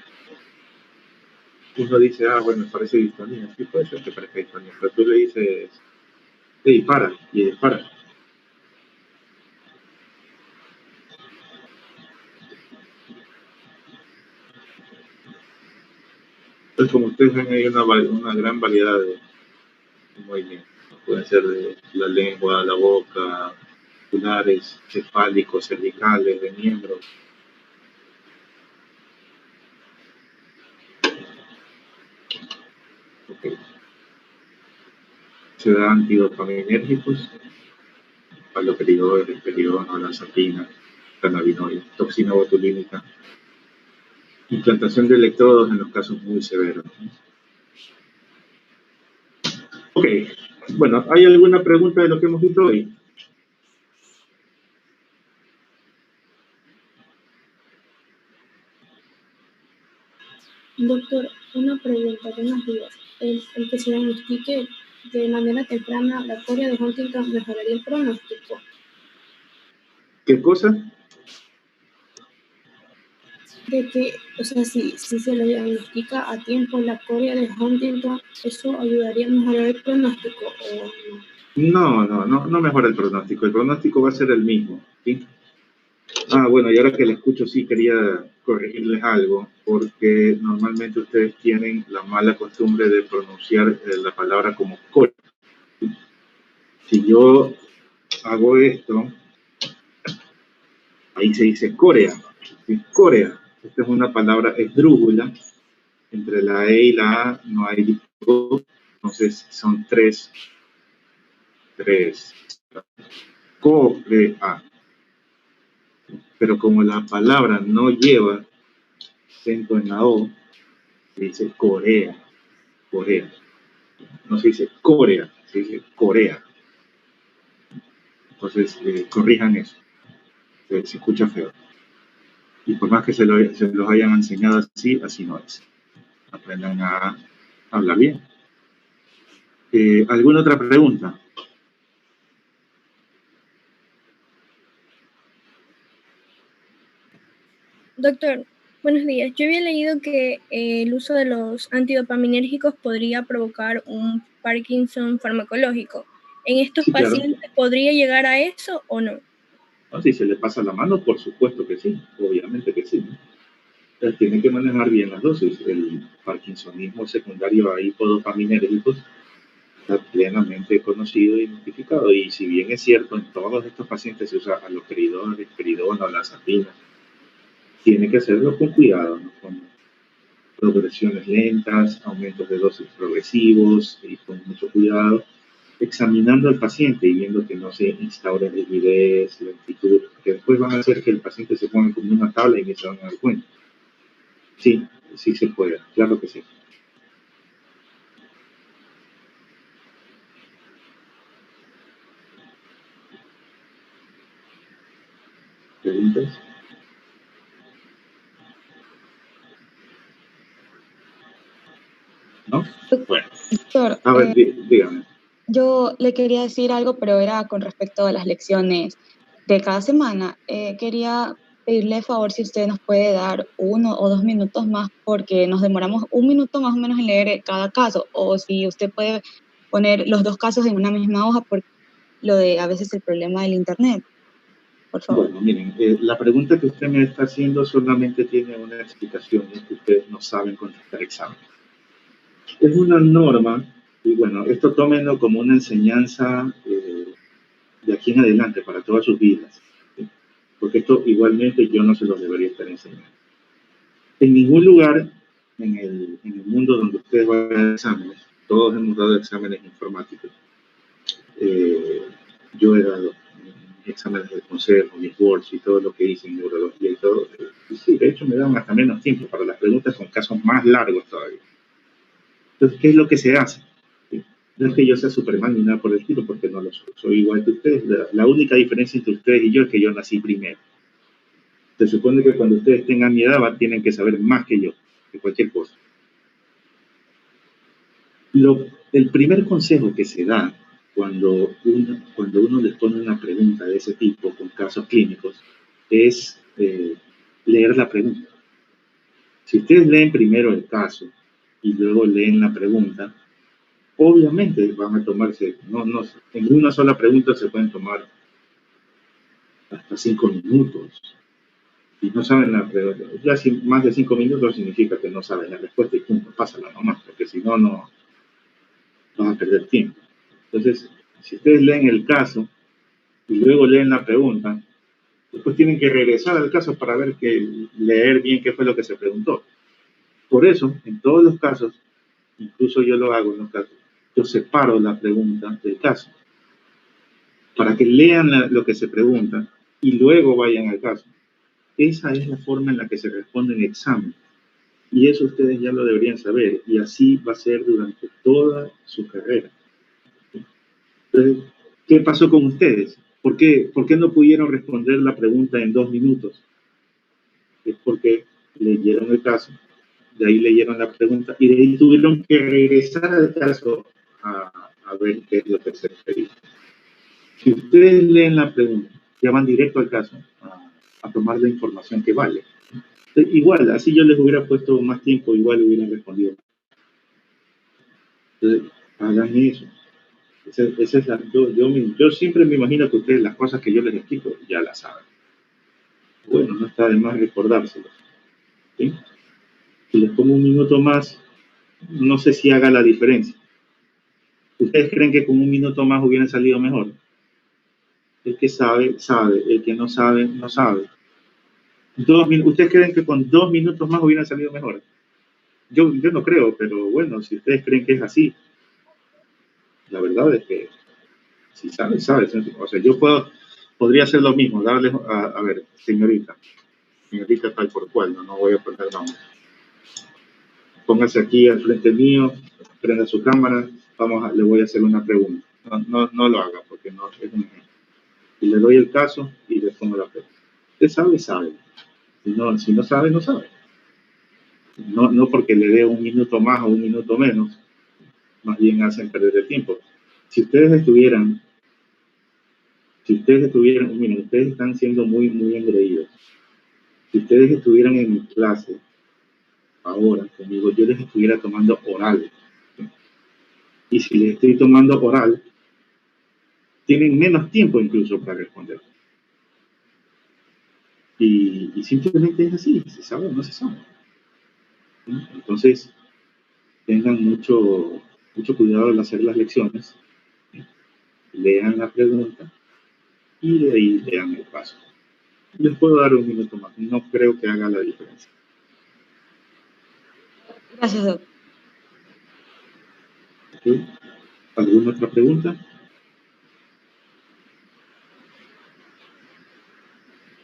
Uno dice, bueno, parece distonía. Sí, puede ser que parezca distonía, pero tú le dices, dispara, y dispara. Entonces, como ustedes ven, hay una gran variedad de movimientos. Pueden ser de la lengua, la boca, oculares, cefálicos, cervicales, de miembros. Okay. Se da antidopaminérgicos, haloperidol, risperidona, olanzapina, cannabinoides, toxina botulínica, implantación de electrodos en los casos muy severos. Ok, bueno, ¿hay alguna pregunta de lo que hemos visto hoy? Doctor, una pregunta, buenos días. El que se diagnostique de manera temprana la corea de Huntington mejoraría el pronóstico. ¿Qué cosa? De que, o sea, si se le diagnostica a tiempo la corea de Huntington, ¿eso ayudaría a mejorar el pronóstico o no? No mejora el pronóstico va a ser el mismo, ¿sí? Bueno, y ahora que le escucho, sí quería corregirles algo, porque normalmente ustedes tienen la mala costumbre de pronunciar la palabra como corea. Si yo hago esto, ahí se dice Corea, ¿sí? Corea. Esta es una palabra esdrújula, entre la E y la A no hay díptico, entonces son tres. Corea. Pero como la palabra no lleva acento en la O, se dice Corea. No se dice Corea, se dice Corea. Entonces, corrijan eso. Se escucha feo. Y por más que se los hayan enseñado así no es. Aprendan a hablar bien. ¿Alguna otra pregunta? Doctor, buenos días. Yo había leído que el uso de los antidopaminérgicos podría provocar un Parkinson farmacológico. ¿En estos pacientes claro, podría llegar a eso o no? No, si se le pasa la mano, por supuesto que sí, obviamente que sí, ¿no? Tiene que manejar bien las dosis. El parkinsonismo secundario a hipodopaminérgicos está plenamente conocido e identificado. Y si bien es cierto, en todos estos pacientes se usa haloperidol, risperidona o olanzapina, tiene que hacerlo con cuidado, ¿no? Con progresiones lentas, aumentos de dosis progresivos y con mucho cuidado, examinando al paciente y viendo que no se instaure rigidez, lentitud, que después van a hacer que el paciente se ponga como una tabla y ni se van a dar cuenta. Sí, sí se puede, claro que sí. ¿Preguntas? ¿No? Bueno. Doctor, A ver, dígame. Yo le quería decir algo, pero era con respecto a las lecciones de cada semana. Quería pedirle de favor si usted nos puede dar 1 o 2 minutos más, porque nos demoramos 1 minuto más o menos en leer cada caso, o si usted puede poner los 2 casos en una misma hoja, por lo de a veces el problema del internet, por favor. Bueno, miren, la pregunta que usted me está haciendo solamente tiene una explicación, es que ustedes no saben contestar exámenes. Es una norma, y bueno, esto tómenlo como una enseñanza de aquí en adelante para todas sus vidas, ¿sí? Porque esto igualmente yo no se lo debería estar enseñando. En ningún lugar en el mundo donde ustedes van a dar exámenes, todos hemos dado exámenes informáticos. Yo he dado exámenes de consejo, mis boards y todo lo que hice en neurología y todo. Y sí, de hecho me dan hasta menos tiempo para las preguntas con casos más largos todavía. Entonces, ¿qué es lo que se hace? ¿Sí? No es que yo sea Superman ni nada por el estilo, porque no lo soy. Soy igual que ustedes. La única diferencia entre ustedes y yo es que yo nací primero. Se supone que cuando ustedes tengan mi edad tienen que saber más que yo, de cualquier cosa. El primer consejo que se da cuando uno les pone una pregunta de ese tipo con casos clínicos es leer la pregunta. Si ustedes leen primero el caso y luego leen la pregunta, obviamente van a tomarse, en una sola pregunta se pueden tomar hasta 5 minutos. Si no saben la pregunta, ya si más de 5 minutos significa que no saben la respuesta y punto, pásala nomás, porque si no, no van a perder tiempo. Entonces, si ustedes leen el caso y luego leen la pregunta, después tienen que regresar al caso para leer bien qué fue lo que se preguntó. Por eso, en todos los casos, incluso yo lo hago en los casos, yo separo la pregunta del caso, para que lean lo que se pregunta y luego vayan al caso. Esa es la forma en la que se responde en examen. Y eso ustedes ya lo deberían saber, y así va a ser durante toda su carrera. Entonces, ¿qué pasó con ustedes? ¿Por qué no pudieron responder la pregunta en 2 minutos? Es porque leyeron el caso, de ahí leyeron la pregunta, y de ahí tuvieron que regresar al caso a ver qué es lo que se refería. Si ustedes leen la pregunta, ya van directo al caso, a tomar la información que vale. Entonces, igual, así yo les hubiera puesto más tiempo, igual hubieran respondido. Entonces, hagan eso. Esa es yo siempre me imagino que ustedes las cosas que yo les explico ya las saben. Bueno, no está de más recordárselo. ¿Sí? Si les pongo 1 minuto más, no sé si haga la diferencia. ¿Ustedes creen que con 1 minuto más hubieran salido mejor? El que sabe, sabe. El que no sabe, no sabe. ¿Ustedes creen que con 2 minutos más hubieran salido mejor? Yo no creo, pero bueno, si ustedes creen que es así, la verdad es que si sabe, sabe. O sea, yo podría hacer lo mismo, darles, a ver, señorita tal por cual, no voy a poner nombre. Póngase aquí al frente mío, prenda su cámara, le voy a hacer una pregunta. No lo haga porque no es un ejemplo. Y le doy el caso y le pongo la pregunta. Usted sabe, sabe. Si no sabe, no sabe. No porque le dé 1 minuto más o 1 minuto menos, más bien hacen perder el tiempo. Si ustedes estuvieran, miren, ustedes están siendo muy, muy engreídos. Si ustedes estuvieran en mi clase ahora conmigo, yo les estuviera tomando oral. Y si les estoy tomando oral, tienen menos tiempo incluso para responder. Y simplemente es así, se sabe o no se sabe. ¿Sí? Entonces, tengan mucho cuidado al hacer las lecciones, ¿sí? Lean la pregunta y de ahí lean el paso. Les puedo dar 1 minuto más, no creo que haga la diferencia. Gracias, doctor. ¿Sí? ¿Alguna otra pregunta?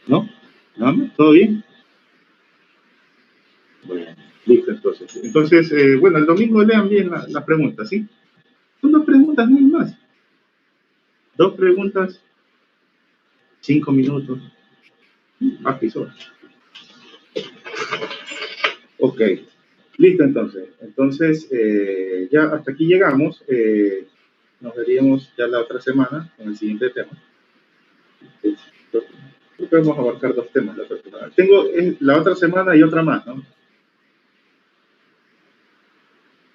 ¿No? ¿Nada más? ¿Todo bien? Bueno, listo entonces. Entonces, bueno, el domingo lean bien la pregunta, ¿sí? Son 2 preguntas, no hay más. 2 preguntas, 5 minutos. Ok, listo entonces. Entonces, ya hasta aquí llegamos. Nos veríamos ya la otra semana con el siguiente tema. creo que vamos a abarcar 2 temas la otra semana. Tengo la otra semana y otra más, ¿no?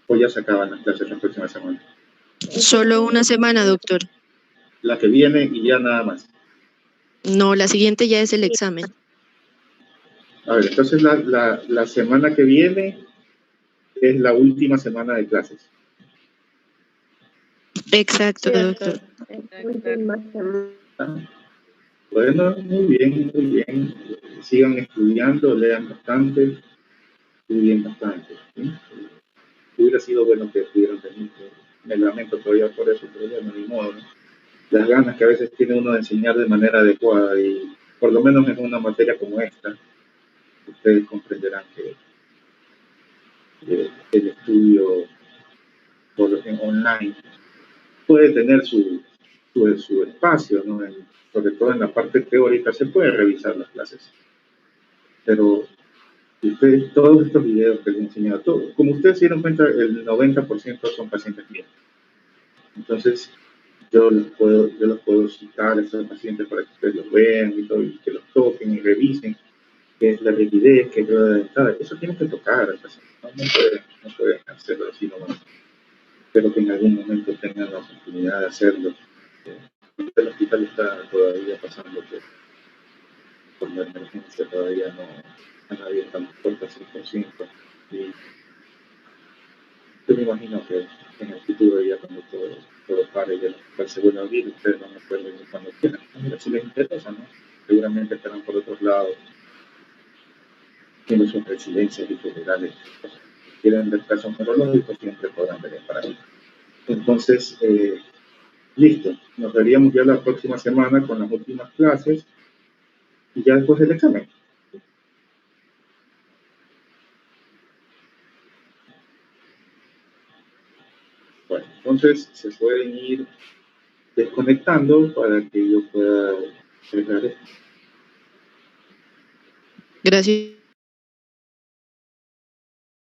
O ya se acaban las clases la próxima semana. Solo una semana, doctor. La que viene y ya nada más. No, la siguiente ya es el examen. A ver, entonces la semana que viene es la última semana de clases. Exacto, doctor. Bueno, muy bien. Sigan estudiando, lean bastante, estudien bastante. ¿Sí? Hubiera sido bueno que pudieran venir. Me lamento todavía por eso, pero ya no, ni modo, ¿no? Las ganas que a veces tiene uno de enseñar de manera adecuada y por lo menos en una materia como esta, ustedes comprenderán que el estudio en online puede tener su espacio, ¿no? Sobre todo en la parte teórica se puede revisar las clases, pero ustedes, todos estos videos que les he enseñado, todo, como ustedes se dieron cuenta, el 90% son pacientes míos. Entonces, yo los puedo citar a esos pacientes para que ustedes los vean y todo, y que los toquen y revisen qué es la rigidez, qué es la dentada. Eso tiene que tocar al paciente, no pueden hacerlo así nomás. Espero que en algún momento tengan la oportunidad de hacerlo. El hospital está todavía pasando por la emergencia, todavía no han abierto las puertas 100%. Y yo me imagino que en el futuro, ya cuando todo pare y el hospital se vuelva a abrir, ustedes van a poder venir cuando quieran. Mira, si les interesa, ¿no? Seguramente estarán por otros lados, tienen sus residencias y federales. Si quieren ver casos neurológicos, siempre podrán venir para ahí. Entonces, listo, nos veríamos ya la próxima semana con las últimas clases y ya después del examen. Bueno, entonces se pueden ir desconectando para que yo pueda cerrar esto. Gracias.